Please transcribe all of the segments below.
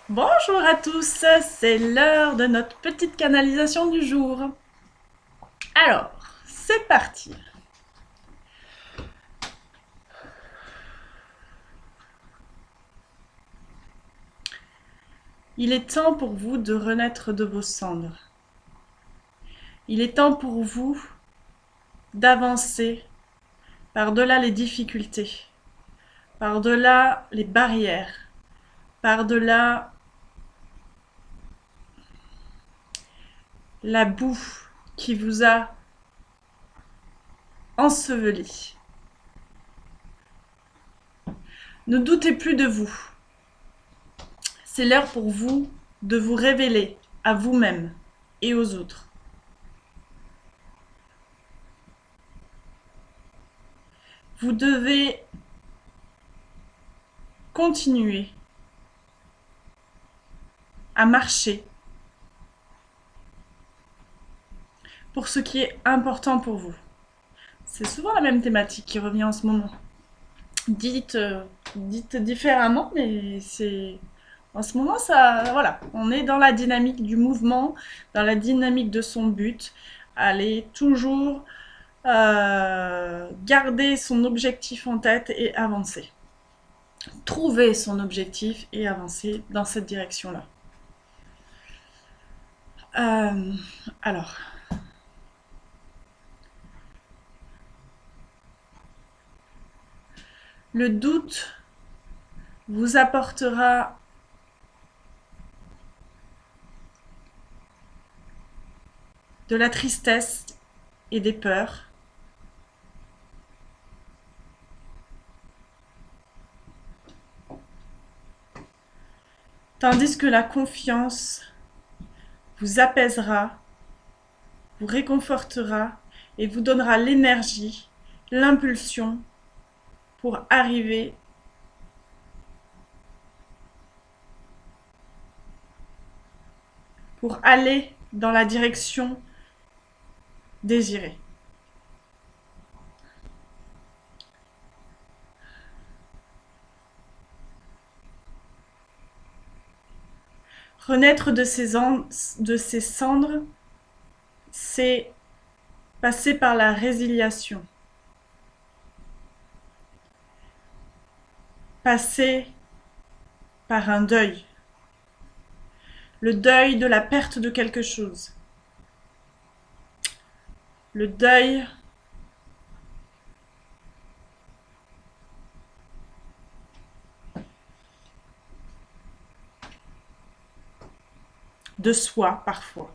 Bonjour à tous, c'est l'heure de notre petite canalisation du jour. Alors, c'est parti. Il est temps pour vous de renaître de vos cendres. Il est temps pour vous d'avancer par-delà les difficultés, par-delà les barrières, par-delà la boue qui vous a enseveli. Ne doutez plus de vous. C'est l'heure pour vous de vous révéler à vous-même et aux autres. Vous devez continuer à marcher pour ce qui est important pour vous. C'est souvent la même thématique qui revient en ce moment. Dite différemment, mais c'est en ce moment ça, voilà, on est dans la dynamique du mouvement, dans la dynamique de son but, aller toujours garder son objectif en tête et avancer. Trouver son objectif et avancer dans cette direction-là. Alors, le doute vous apportera de la tristesse et des peurs. Tandis que la confiance vous apaisera, vous réconfortera et vous donnera l'énergie, l'impulsion pour arriver pour aller dans la direction désirée. Renaître de ces cendres, c'est passer par la résiliation, passer par un deuil, le deuil de la perte de quelque chose, le deuil de soi parfois,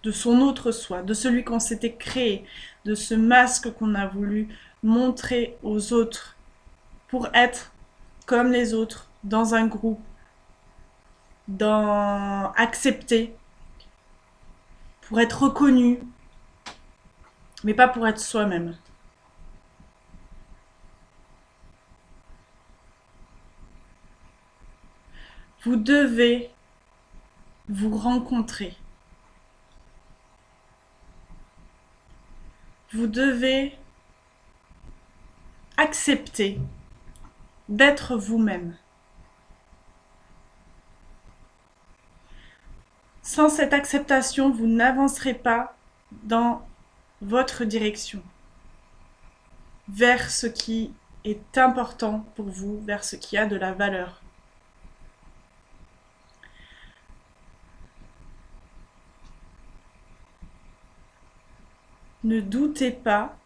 de son autre soi, de celui qu'on s'était créé, de ce masque qu'on a voulu montrer aux autres pour être comme les autres, dans un groupe, dans accepter, pour être reconnu, mais pas pour être soi-même. Vous devez vous rencontrer. Vous devez accepter d'être vous-même. Sans cette acceptation, vous n'avancerez pas dans votre direction, vers ce qui est important pour vous, vers ce qui a de la valeur. Ne doutez pas,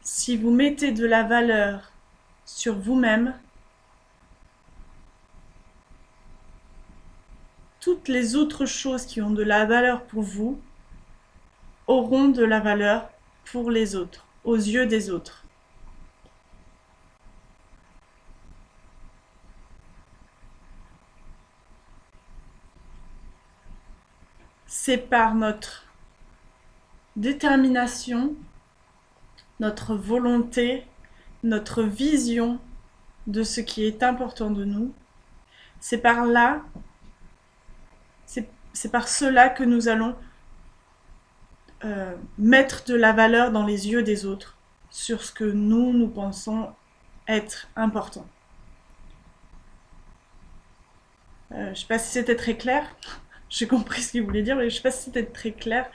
si vous mettez de la valeur sur vous-même, toutes les autres choses qui ont de la valeur pour vous auront de la valeur pour les autres, aux yeux des autres. C'est par notre détermination, notre volonté, notre vision de ce qui est important de nous. C'est par là, c'est par cela que nous allons mettre de la valeur dans les yeux des autres sur ce que nous pensons être important. Je sais pas si c'était très clair. J'ai compris ce qu'il voulait dire, mais je sais pas si c'était très clair.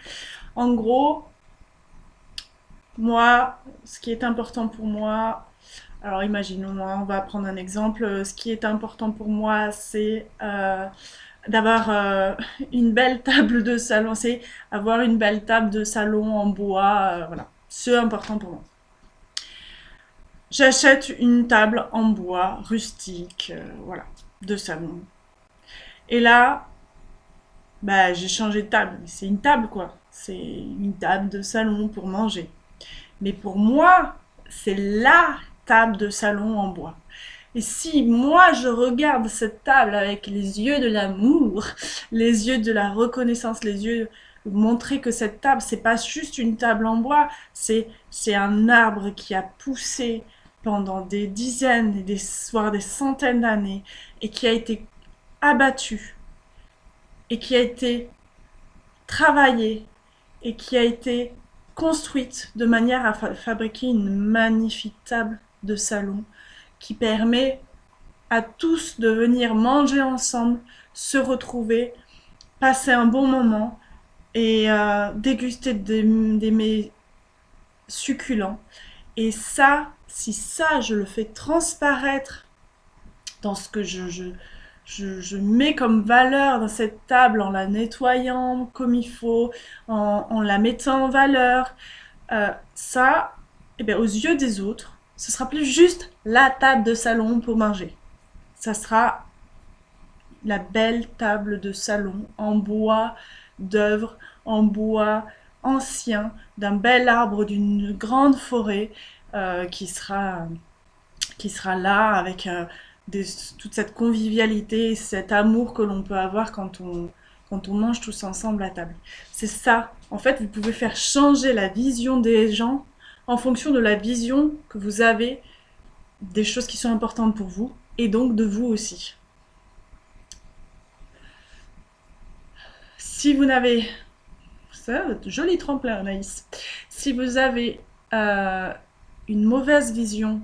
En gros, moi, ce qui est important pour moi, alors imaginons, hein, on va prendre un exemple. Ce qui est important pour moi, c'est d'avoir une belle table de salon. C'est avoir une belle table de salon en bois. Voilà, c'est important pour moi. J'achète une table en bois rustique, voilà, de salon. Et là, bah, j'ai changé de table. C'est une table, quoi. C'est une table de salon pour manger. Mais pour moi, c'est la table de salon en bois. Et si moi je regarde cette table avec les yeux de l'amour, les yeux de la reconnaissance, les yeux montrer que cette table c'est pas juste une table en bois, c'est un arbre qui a poussé pendant des dizaines et des voire des centaines d'années et qui a été abattu et qui a été travaillée et qui a été construite de manière à fabriquer une magnifique table de salon qui permet à tous de venir manger ensemble, se retrouver, passer un bon moment et déguster des mets succulents. Et ça, si ça, je le fais transparaître dans ce que je mets comme valeur dans cette table en la nettoyant comme il faut, en la mettant en valeur. Ça, eh bien, aux yeux des autres, ce sera plus juste la table de salon pour manger. Ça sera la belle table de salon en bois d'œuvre, en bois ancien, d'un bel arbre d'une grande forêt qui sera là avec toute cette convivialité, cet amour que l'on peut avoir quand on mange tous ensemble à table. C'est ça. En fait, vous pouvez faire changer la vision des gens en fonction de la vision que vous avez des choses qui sont importantes pour vous et donc de vous aussi. Si vous n'avez... Ça, joli tremplin, Anaïs. Si vous avez euh, une mauvaise vision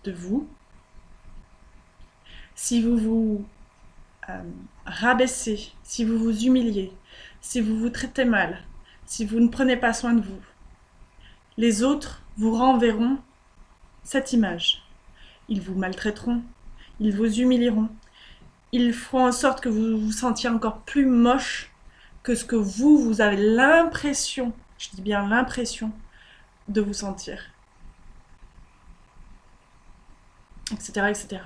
de vous, si vous vous euh, rabaissez, si vous vous humiliez, si vous vous traitez mal, si vous ne prenez pas soin de vous, les autres vous renverront cette image. Ils vous maltraiteront, ils vous humilieront, ils feront en sorte que vous vous sentiez encore plus moche que ce que vous avez l'impression, je dis bien l'impression, de vous sentir, etc., etc.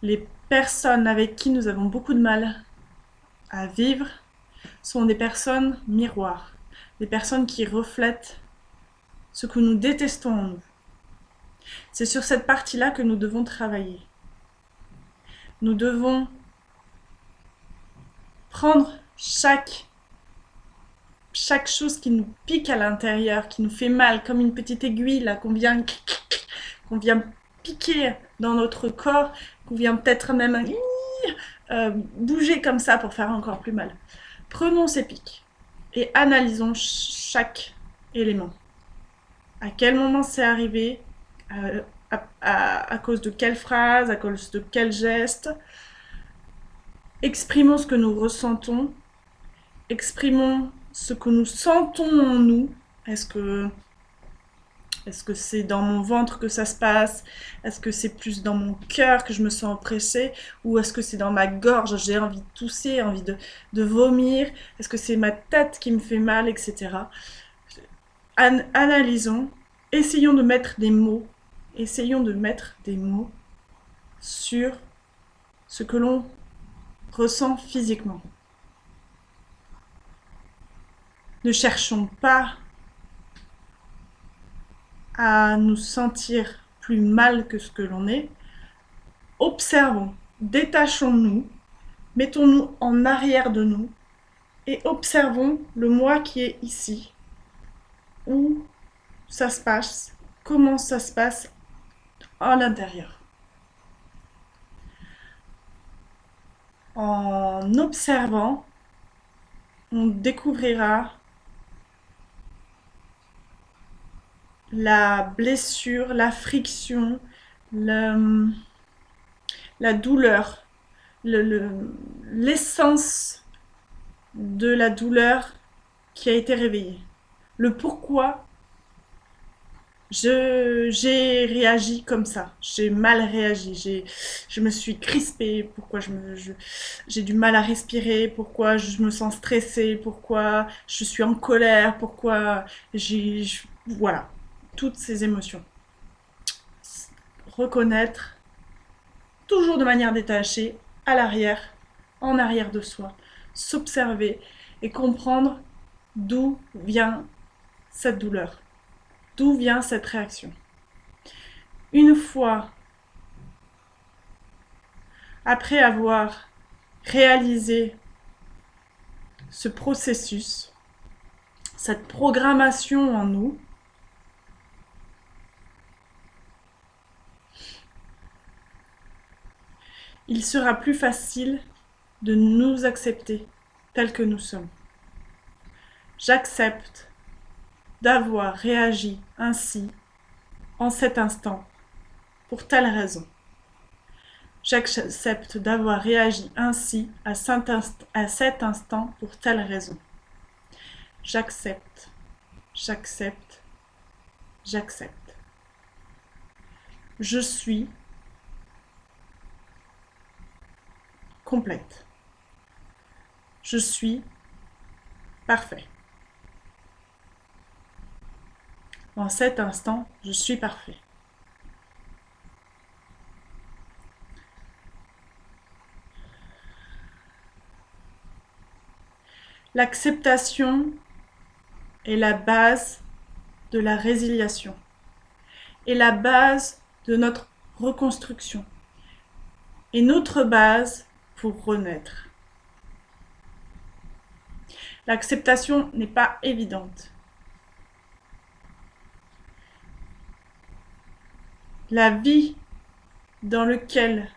Les personnes avec qui nous avons beaucoup de mal à vivre sont des personnes miroirs, des personnes qui reflètent ce que nous détestons en nous. C'est sur cette partie-là que nous devons travailler. Nous devons prendre chaque chose qui nous pique à l'intérieur, qui nous fait mal, comme une petite aiguille là qu'on vient piquer dans notre corps, qu'on vient peut-être même bouger comme ça pour faire encore plus mal. Prenons ces pics et analysons chaque élément. À quel moment c'est arrivé, à cause de quelle phrase, à cause de quel geste. Exprimons ce que nous ressentons, exprimons ce que nous sentons en nous. Est-ce que c'est dans mon ventre que ça se passe? Est-ce que c'est plus dans mon cœur que je me sens oppressée? Ou est-ce que c'est dans ma gorge? J'ai envie de tousser, envie de vomir? Est-ce que c'est ma tête qui me fait mal, etc. Analysons, essayons de mettre des mots. Essayons de mettre des mots sur ce que l'on ressent physiquement. Ne cherchons pas à nous sentir plus mal que ce que l'on est. Observons, détachons-nous, mettons-nous en arrière de nous et observons le moi qui est ici. Où ça se passe, comment ça se passe à l'intérieur. En observant, on découvrira la blessure, la friction, la douleur, l'essence de la douleur qui a été réveillée. Le pourquoi j'ai réagi comme ça. J'ai mal réagi. Je me suis crispée. Pourquoi j'ai du mal à respirer. Pourquoi je me sens stressée. Pourquoi je suis en colère. Pourquoi voilà. Toutes ces émotions. Reconnaître, toujours de manière détachée, à l'arrière, en arrière de soi. S'observer et comprendre d'où vient cette douleur. D'où vient cette réaction. Une fois, après avoir réalisé ce processus, cette programmation en nous, il sera plus facile de nous accepter tels que nous sommes. J'accepte d'avoir réagi ainsi en cet instant pour telle raison. J'accepte d'avoir réagi ainsi à cet instant pour telle raison. J'accepte, j'accepte, j'accepte. Je suis complète. Je suis parfait. En cet instant, je suis parfait. L'acceptation est la base de la résiliation, est la base de notre reconstruction, et notre base pour renaître. L'acceptation n'est pas évidente. La vie dans laquelle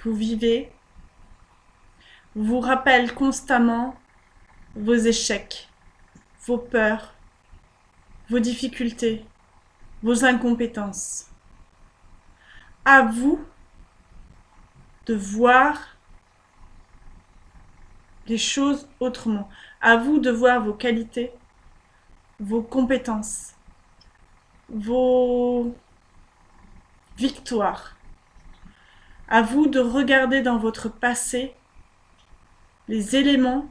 vous vivez vous rappelle constamment vos échecs, vos peurs, vos difficultés, vos incompétences. À vous de voir les choses autrement. À vous de voir vos qualités, vos compétences, vos victoires. À vous de regarder dans votre passé les éléments,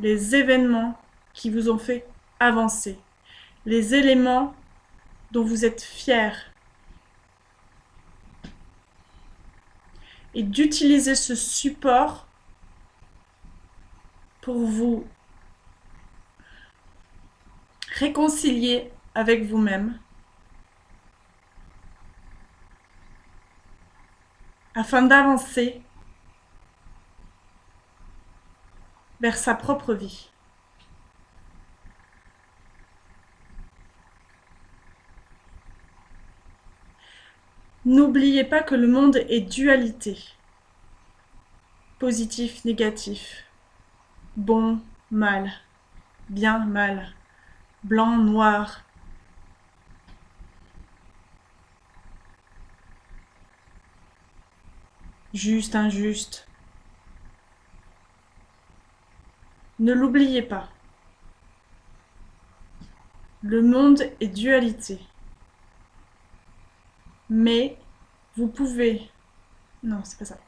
les événements qui vous ont fait avancer, les éléments dont vous êtes fiers, et d'utiliser ce support pour vous réconcilier avec vous-même, afin d'avancer vers sa propre vie. N'oubliez pas que le monde est dualité. Positif, négatif. Bon, mal. Bien, mal. Blanc, noir. Juste, injuste. Ne l'oubliez pas. Le monde est dualité. Mais vous pouvez... Non, c'est pas ça.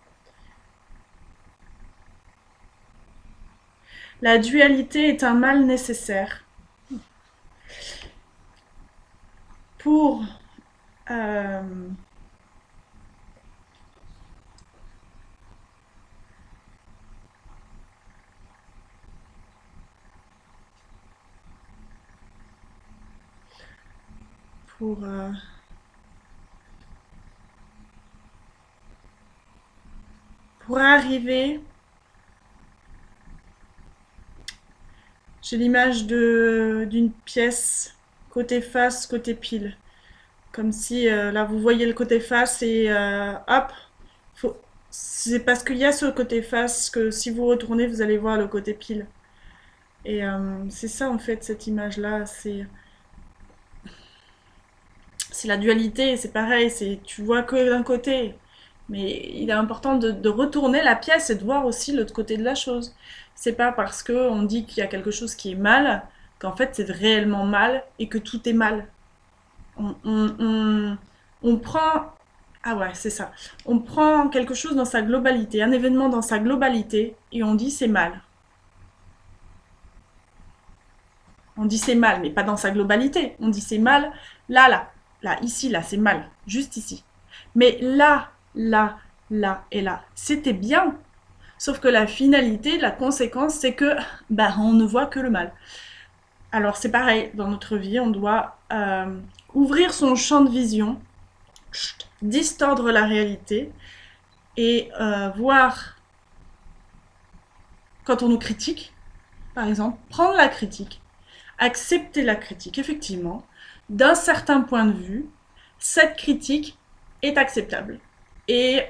La dualité est un mal nécessaire pour arriver. J'ai l'image d'une pièce côté face, côté pile. Comme si là vous voyez le côté face et hop, c'est parce qu'il y a ce côté face que si vous retournez vous allez voir le côté pile. Et c'est ça en fait cette image là, c'est la dualité, c'est pareil, tu vois que d'un côté. Mais il est important de retourner la pièce et de voir aussi l'autre côté de la chose. C'est pas parce qu'on dit qu'il y a quelque chose qui est mal qu'en fait c'est réellement mal et que tout est mal. On prend... Ah ouais, c'est ça. On prend quelque chose dans sa globalité, un événement dans sa globalité, et on dit c'est mal. On dit c'est mal, mais pas dans sa globalité. On dit c'est mal là, ici, là, c'est mal, juste ici. Mais là et là, c'était bien. Sauf que la finalité, la conséquence, c'est que on ne voit que le mal. Alors c'est pareil, dans notre vie, on doit ouvrir son champ de vision, distordre la réalité et voir quand on nous critique, par exemple, prendre la critique, accepter la critique, effectivement, d'un certain point de vue, cette critique est acceptable. Oui,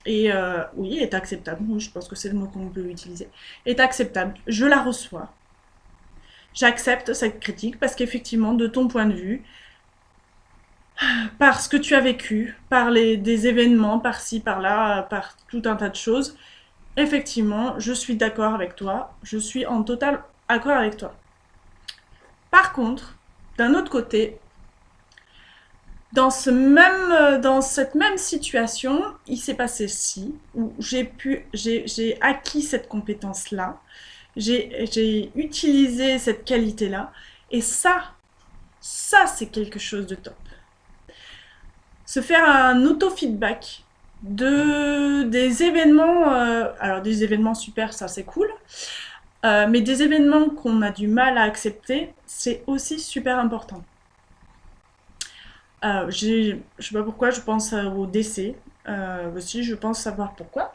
est acceptable. Oui, je pense que c'est le mot qu'on peut utiliser. Est acceptable. Je la reçois. J'accepte cette critique parce qu'effectivement, de ton point de vue, par ce que tu as vécu, par des événements, par-ci, par-là, par tout un tas de choses, effectivement, je suis d'accord avec toi. Je suis en total accord avec toi. Par contre, d'un autre côté, dans cette même situation, il s'est passé ci, où j'ai acquis cette compétence-là, j'ai utilisé cette qualité-là, et ça c'est quelque chose de top. Se faire un auto-feedback des événements, alors des événements super, ça c'est cool, mais des événements qu'on a du mal à accepter, c'est aussi super important. Je sais pas pourquoi, je pense au décès. Aussi, je pense savoir pourquoi.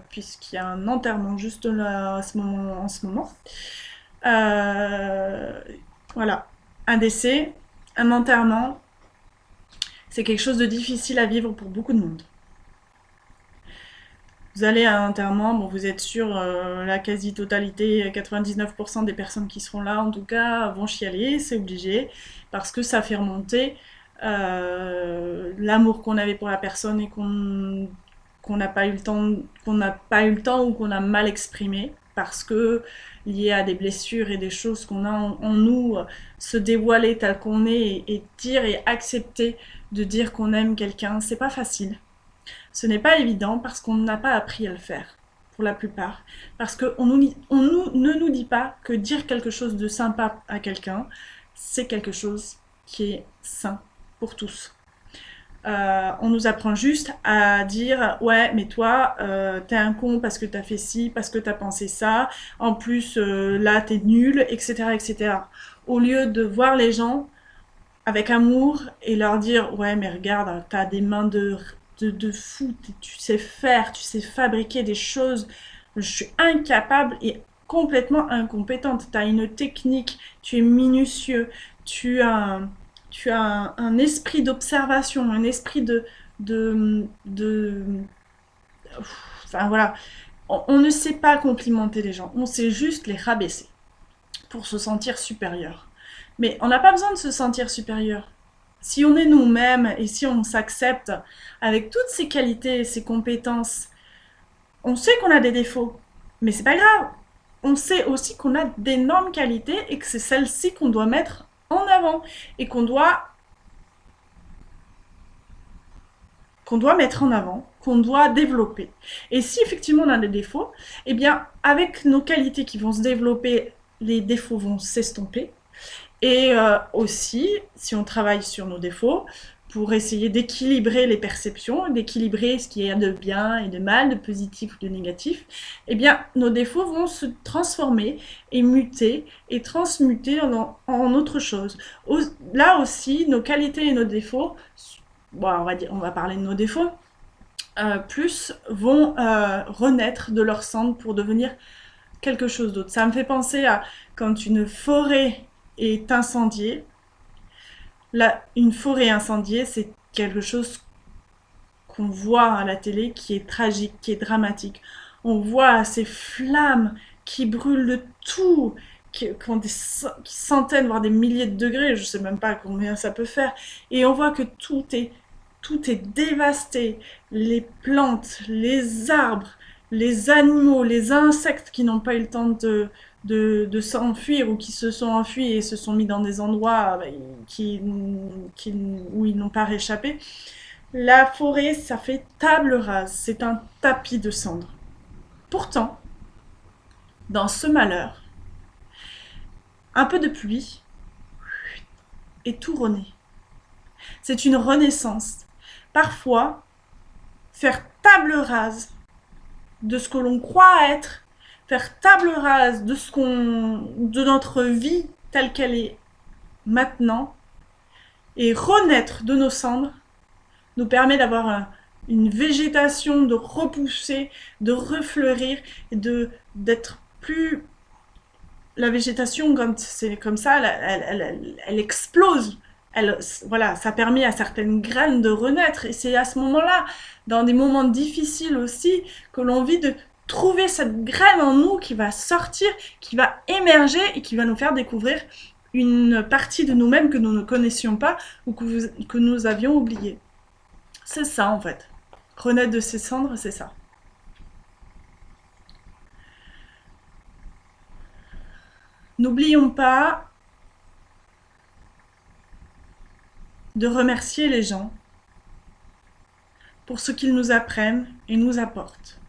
Puisqu'il y a un enterrement juste là en ce moment. Euh, voilà, un décès, un enterrement, c'est quelque chose de difficile à vivre pour beaucoup de monde. Vous allez à un enterrement, bon, vous êtes sûr, la quasi-totalité, 99% des personnes qui seront là, en tout cas, vont chialer, c'est obligé, parce que ça fait remonter l'amour qu'on avait pour la personne et qu'on n'a pas eu le temps, ou qu'on a mal exprimé parce que lié à des blessures et des choses qu'on a en nous, se dévoiler tel qu'on est et dire et accepter de dire qu'on aime quelqu'un, c'est pas facile. Ce n'est pas évident parce qu'on n'a pas appris à le faire pour la plupart, parce qu'on ne nous dit pas que dire quelque chose de sympa à quelqu'un, c'est quelque chose qui est sain pour tous. On nous apprend juste à dire ouais mais toi t'es un con parce que t'as fait ci, parce que t'as pensé ça, en plus là t'es nul, etc. Au lieu de voir les gens avec amour et leur dire ouais mais regarde t'as des mains de fou, tu sais faire, tu sais fabriquer des choses, je suis incapable et complètement incompétente, t'as une technique, tu es minutieux, tu as un esprit d'observation, un esprit de enfin voilà, on ne sait pas complimenter les gens, on sait juste les rabaisser pour se sentir supérieur. Mais on n'a pas besoin de se sentir supérieur. Si on est nous-mêmes et si on s'accepte avec toutes ces qualités et ces compétences, on sait qu'on a des défauts, mais c'est pas grave. On sait aussi qu'on a d'énormes qualités et que c'est celles-ci qu'on doit mettre en avant et qu'on doit mettre en avant, qu'on doit développer. Et si effectivement on a des défauts, eh bien avec nos qualités qui vont se développer, les défauts vont s'estomper. Et aussi, si on travaille sur nos défauts, pour essayer d'équilibrer les perceptions, d'équilibrer ce qui est de bien et de mal, de positif ou de négatif, eh bien, nos défauts vont se transformer et muter et transmuter en autre chose. Là aussi, nos qualités et nos défauts, bon, on va parler de nos défauts, plus vont renaître de leur cendre pour devenir quelque chose d'autre. Ça me fait penser à quand une forêt est incendiée. Là, une forêt incendiée, c'est quelque chose qu'on voit à la télé qui est tragique, qui est dramatique. On voit ces flammes qui brûlent de tout, qui ont des centaines, voire des milliers de degrés, je sais même pas combien ça peut faire. Et on voit que tout est tout est dévasté. Les plantes, les arbres, les animaux, les insectes qui n'ont pas eu le temps de s'enfuir ou qui se sont enfuis et se sont mis dans des endroits qui, où ils n'ont pas réchappé. La forêt, ça fait table rase, c'est un tapis de cendres. Pourtant, dans ce malheur, un peu de pluie et tout renaît. C'est une renaissance. Parfois, faire table rase de ce que l'on croit être, faire table rase de notre vie telle qu'elle est maintenant, et renaître de nos cendres, nous permet d'avoir une végétation, de repousser, de refleurir, et d'être plus. La végétation, quand c'est comme ça, elle explose. Voilà, ça permet à certaines graines de renaître. Et c'est à ce moment-là, dans des moments difficiles aussi, que l'on vit de trouver cette graine en nous qui va sortir, qui va émerger et qui va nous faire découvrir une partie de nous-mêmes que nous ne connaissions pas ou que nous avions oubliée. C'est ça en fait. Renaître de ses cendres, c'est ça. N'oublions pas de remercier les gens pour ce qu'ils nous apprennent et nous apportent.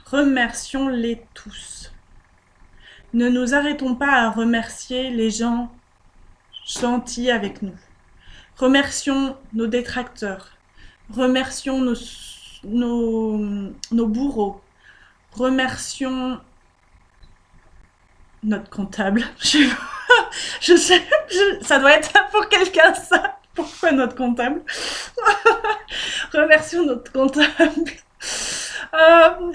Remercions-les tous. Ne nous arrêtons pas à remercier les gens gentils avec nous. Remercions nos détracteurs. Remercions nos bourreaux. Remercions notre comptable. Je sais, ça doit être pour quelqu'un ça. Pourquoi notre comptable? Remercions notre comptable. Euh,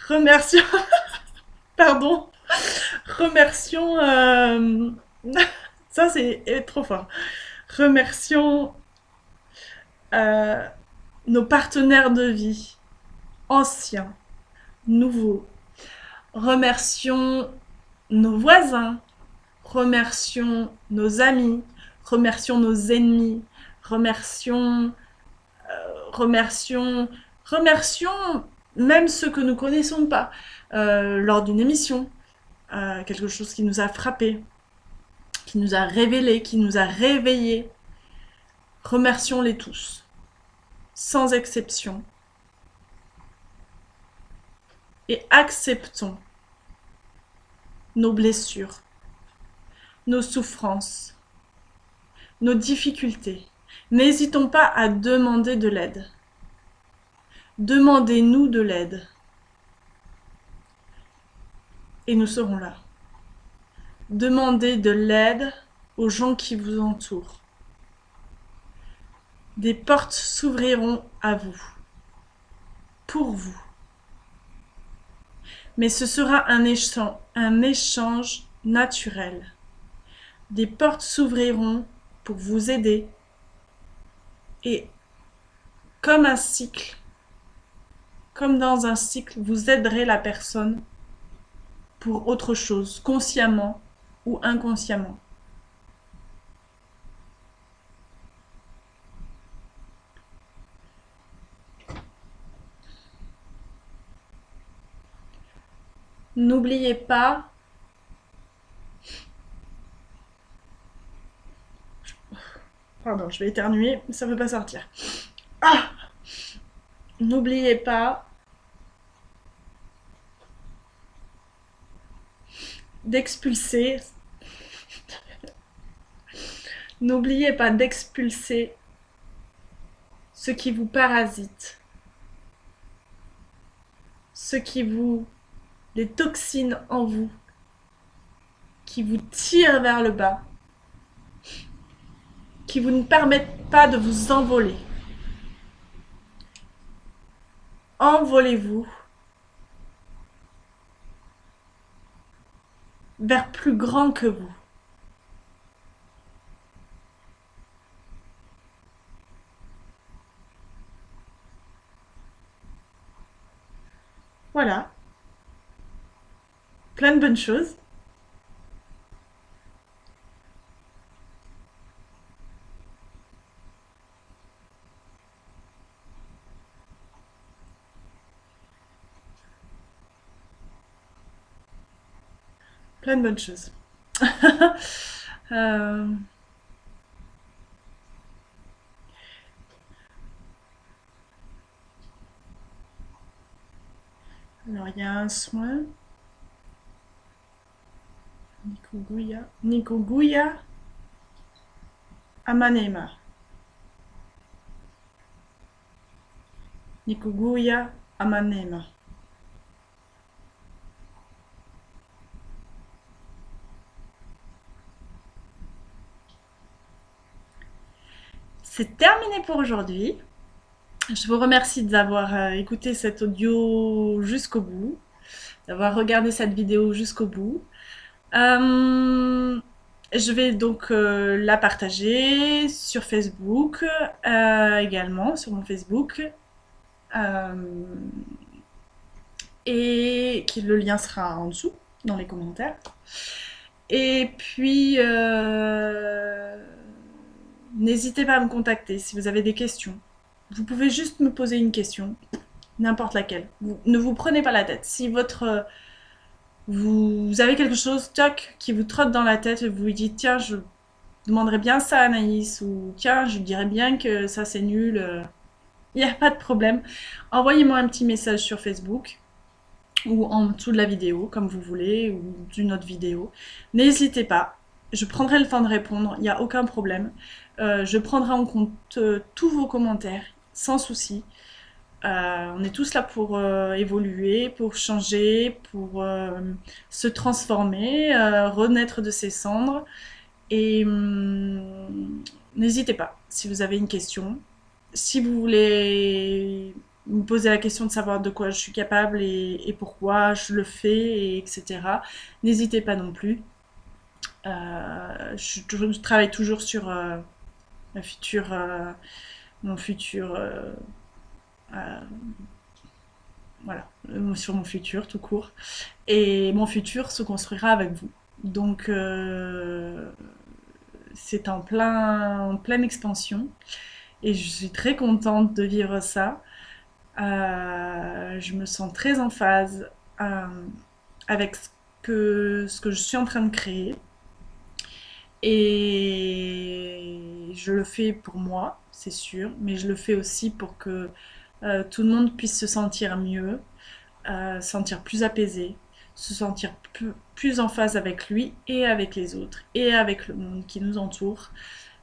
remercions. Pardon. Remercions. Ça, c'est trop fort. Remercions nos partenaires de vie, anciens, nouveaux. Remercions nos voisins. Remercions nos amis. Remercions nos ennemis. Remercions même ceux que nous connaissons pas lors d'une émission, quelque chose qui nous a frappé, qui nous a révélé, qui nous a réveillés. Remercions-les tous, sans exception, et acceptons nos blessures, nos souffrances, nos difficultés. N'hésitons pas à demander de l'aide. Demandez-nous de l'aide. Et nous serons là. Demandez de l'aide aux gens qui vous entourent. Des portes s'ouvriront à vous, pour vous. Mais ce sera un échange naturel. Des portes s'ouvriront pour vous aider. Et comme un cycle, comme dans un cycle, vous aiderez la personne pour autre chose, consciemment ou inconsciemment. N'oubliez pas Pardon, je vais éternuer, mais ça ne veut pas sortir. Ah N'oubliez pas d'expulser. N'oubliez pas d'expulser ce qui vous parasite, ce qui vous. Les toxines en vous, qui vous tirent vers le bas, qui vous ne permettent pas de vous envoler. Envolez-vous vers plus grand que vous. Voilà. Plein de bonnes choses. plein de bonnes choses. Euh, alors, il y a un soin. Nikuguya Amanema. Nikuguya Amanema. C'est terminé pour aujourd'hui. Je vous remercie d'avoir écouté cet audio jusqu'au bout, d'avoir regardé cette vidéo jusqu'au bout. Je vais donc la partager sur Facebook, également sur mon Facebook. Et le lien sera en dessous, dans les commentaires. Et puis, n'hésitez pas à me contacter si vous avez des questions. Vous pouvez juste me poser une question, n'importe laquelle. Ne vous prenez pas la tête. Si vous avez quelque chose, toc, qui vous trotte dans la tête et vous lui dites, tiens, je demanderais bien ça à Anaïs, ou tiens, je dirais bien que ça c'est nul, il n'y a pas de problème. Envoyez-moi un petit message sur Facebook ou en dessous de la vidéo, comme vous voulez, ou d'une autre vidéo. N'hésitez pas, je prendrai le temps de répondre, il n'y a aucun problème. Je prendrai en compte tous vos commentaires, sans souci. On est tous là pour évoluer, pour changer, pour se transformer, renaître de ses cendres. Et n'hésitez pas, si vous avez une question, si vous voulez me poser la question de savoir de quoi je suis capable et pourquoi je le fais, et etc. N'hésitez pas non plus. Je travaille toujours sur mon futur, voilà, sur mon futur tout court. Et mon futur se construira avec vous. Donc c'est en pleine expansion et je suis très contente de vivre ça. Je me sens très en phase avec ce que je suis en train de créer. Et je le fais pour moi, c'est sûr, mais je le fais aussi pour que tout le monde puisse se sentir mieux, se sentir plus apaisé, se sentir plus en phase avec lui et avec les autres et avec le monde qui nous entoure.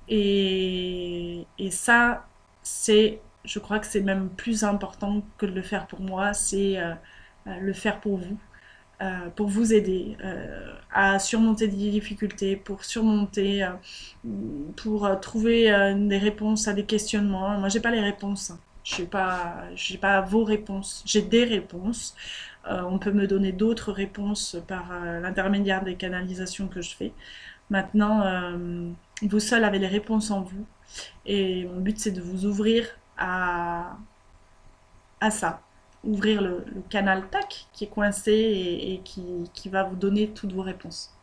Et ça, je crois que c'est même plus important que de le faire pour moi, c'est le faire pour vous aider à surmonter des difficultés, pour trouver des réponses à des questionnements. Moi, j'ai pas les réponses. J'ai pas vos réponses. J'ai des réponses. On peut me donner d'autres réponses par l'intermédiaire des canalisations que je fais. Maintenant, vous seul avez les réponses en vous. Et mon but, c'est de vous ouvrir à ça. Ouvrir le canal TAC qui est coincé et qui va vous donner toutes vos réponses.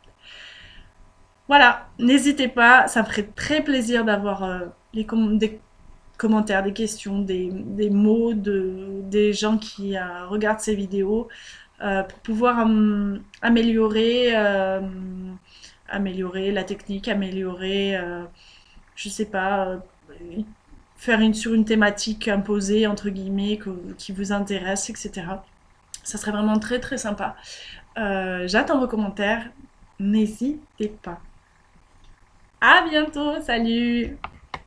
Voilà, n'hésitez pas, ça me ferait très plaisir d'avoir des commentaires, des questions, des mots des gens qui regardent ces vidéos pour pouvoir améliorer la technique, je sais pas, faire sur une thématique imposée, entre guillemets, qui vous intéresse, etc. Ça serait vraiment très très sympa. J'attends vos commentaires, n'hésitez pas. À bientôt, salut!